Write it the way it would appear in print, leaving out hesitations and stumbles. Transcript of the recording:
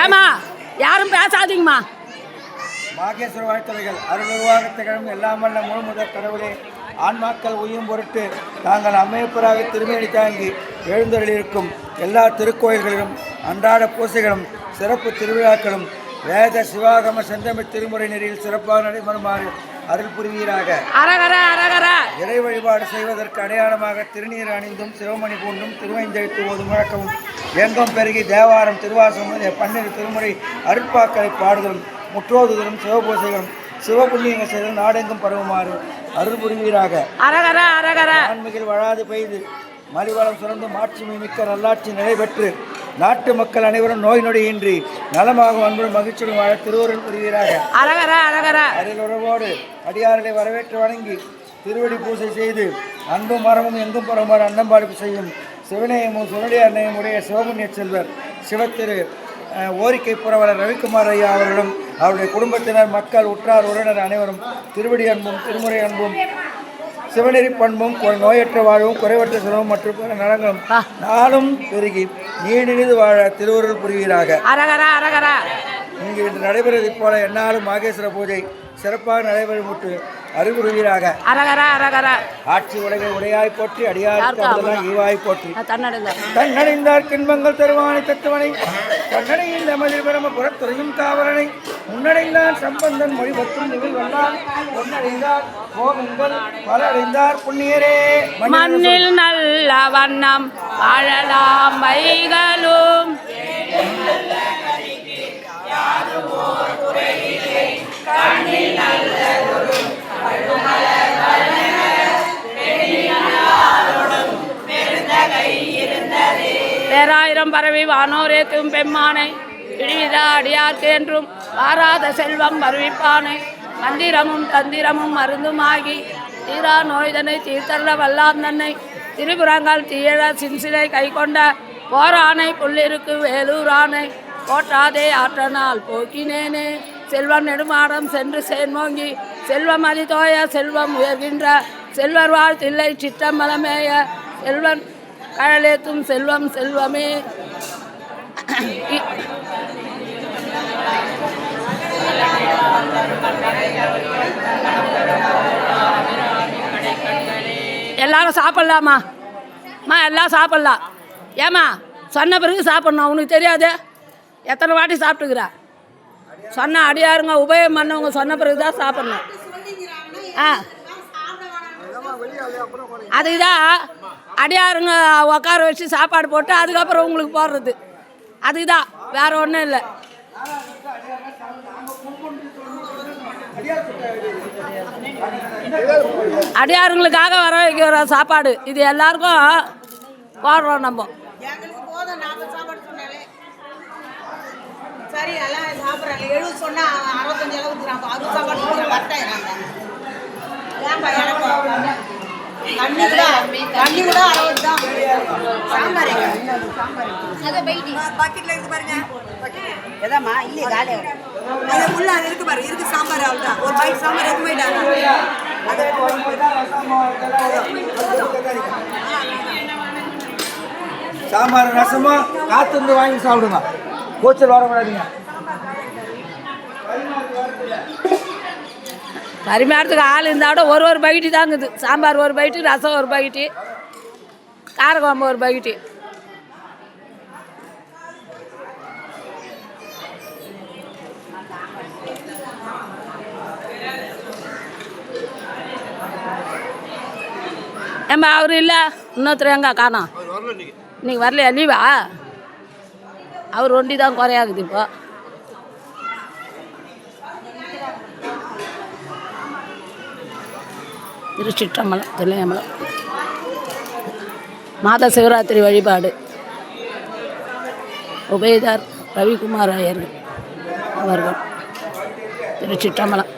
ஏமா யாரும் பேசாதீங்கம்மா. மாகேஸ்வர வாழ்த்துறைகள் அருள்வாக திகழும் எல்லாம் வல்ல முழு முதற் கடவுளே, ஆன்மாக்கள் உயும் பொருட்டு தாங்கள் அமைப்பராக திருமேனி தாங்கி எழுந்தருளிருக்கும் எல்லா திருக்கோயில்களிலும் அன்றாட பூசைகளும் சிறப்பு திருவிழாக்களும் வேத சிவாகம செந்தமிழ் திருமுறை நெறியில் சிறப்பாக நடைபெறுமாறு அருள் புரிவீராக. இறை வழிபாடு செய்வதற்கு அடையாளமாக திருநீர் அணிந்தும் சிவமணி பூண்டும் திருவைந்தெழுத்து ஓதும் முழக்கமும் எங்கும் பெருகி தேவாரம் திருவாசகம் பன்னிரு திருமுறை அருட்பாக்களை பாடுதலும் முற்றோதுதலும் சிவபூசைகளும் சிவபுண்ணியங்கள் செய்தல் நாடெங்கும் பரவுமாறு அருள் புரிவீராக. ஆன்மீகில் வளாது பெய்து மலிவளம் சுரந்து மாட்சிமை மிக்க நல்லாட்சி நிலைபெற்று நாட்டு மக்கள் அனைவரும் நோய் நொடியின்றி நலமாக அன்புடன் மகிழ்ச்சியுடன் வாழ திருவருள் புரிவீராக. அருள் உறவோடு அடியார்களை வரவேற்று வணங்கி திருவடி பூசை செய்து அன்பும் மரமும் எங்கும் பரவுமாறு அன்னம்பாடிப்பு செய்யும் சிவநேயமும் சுவடியார் நேயம் உடைய சிவபுண்ணிய செல்வர் சிவத்திரு ஓரிக்கை புரவலர் ரவிக்குமார் ஐயா அவர்களும் அவருடைய குடும்பத்தினர் மக்கள் உற்றார் உறவினர் அனைவரும் திருவடி அன்பும் திருமுறை அன்பும் சிவநெறி பண்பும் நோயற்ற வாழ்வும் குறைவற்ற செலவும் மற்றும் பிற நலங்களும் நாளும் பெருகி நீடினிது வாழ திருவருள் புரிவீராக. இங்கு இன்று நடைபெறுவதை போல எந்நாளும் மாகேஸ்வர பூஜை சிறப்பாக நடைபெறுமுட்டு அறிவுறுவீராக. ஆட்சி உலகை உடையாய் போற்றி அடியார் ஈவாய் போற்றி தன்னடைந்தார் கின்பங்கள் தருவானை தத்துவனை தன்னடையில் நமது பிரம புறத்துறையும் காவலனை முன்னடைந்தார் சம்பந்தன் மொழி பற்றும் நிகழ் வந்தார் பொன்னடைந்தார் கோபங்கள் பல அடைந்தார் புண்ணியரே. மண்ணில் நல்ல வண்ணம் வாழலாம் வைகளும் பேராயிரம் பறவை வானோரேக்கும் பெம்மானை இழிவிதா அடியார்க்கு என்றும் வாராத செல்வம் வருவிப்பானை மந்திரமும் தந்திரமும் மருந்துமாகி தீரா நோய்தனை தீர்த்தல்ல வல்லாம் தன்னை திரிபுரங்கள் தீயழ சின்சிலை கை கொண்ட போரானை புள்ளிருக்கு வேலூரானை போற்றாதே ஆற்றனால் போக்கினேனே. செல்வம் நெடுமாடம் சென்று சேர்மோங்கி செல்வம் அதிதோய செல்வம் உயர்கின்ற செல்வர் வாழ்த்தில்லை சிற்றம்பலமேய செல்வன் கழலேத்தும் செல்வம் செல்வமே. எல்லாரும் சாப்பிட்லாமா? எல்லாம் சாப்பிட்லாம். ஏம்மா சொன்ன பிறகு சாப்பிட்ணும். அவனுக்கு தெரியாது எத்தனை வாட்டி சாப்பிட்டுக்கிறா. சொன்ன அடியாருங்க உபயோகம் பண்ணவங்க சொன்ன பிறகு தான் சாப்பிட்ணும். அதுக்குதான் அடியாருங்க உட்கார வச்சு சாப்பாடு போட்டு அதுக்கப்புறம் உங்களுக்கு போடுறது. அதுக்குதான், வேற ஒன்றும் இல்லை. அடியாருங்களுக்காக வர வைக்கிற சாப்பாடு இது எல்லாருக்கும் போடுறோம் நம்ம. சரி எல்லாம் சாப்பிட்றாங்க. 70 சொன்னா 65 அளவுக்குறாங்க. அது சாப்பாடு வரட்டாயிராங்க. ஏன்பா தண்ணி கூட 60 தான். சாம்பார் அதை பைட்டி பக்கெட்டில் இருக்கு பாருங்க. எதாம்மா இல்லையே காலையில் அது உள்ள அது இருக்கு பாருங்க. இருக்கு சாம்பார் அவ்வளோதான். ஒரு பைட் சாம்பார் எது போயிட்டாங்க. சாம்பார் ரசமும் காத்து வாங்கி சாப்பிடுங்க. கோச்சல் வரக்கூடாதுங்க. பரிமாறத்துக்கு ஆள் இருந்தால் விட ஒரு பைட்டு தாங்குது. சாம்பார் ஒரு பைட்டு, ரசம் ஒரு பைட்டு, காரக்குழம்பு ஒரு பைட்டு. ஏம்பா அவரு இல்லை, இன்னொருத்தர் எங்க காணோம்? இன்னைக்கு வரலையா? லீவா? அவர் ஒண்டி தான் குறையாகுது. இப்போ திருச்சிற்றம்பலம் தில்லையம்பலம் மாத சிவராத்திரி வழிபாடு. உபயதார் ரவிக்குமார் ஐயர்கள் அவர்கள். திருச்சிற்றம்பலம்.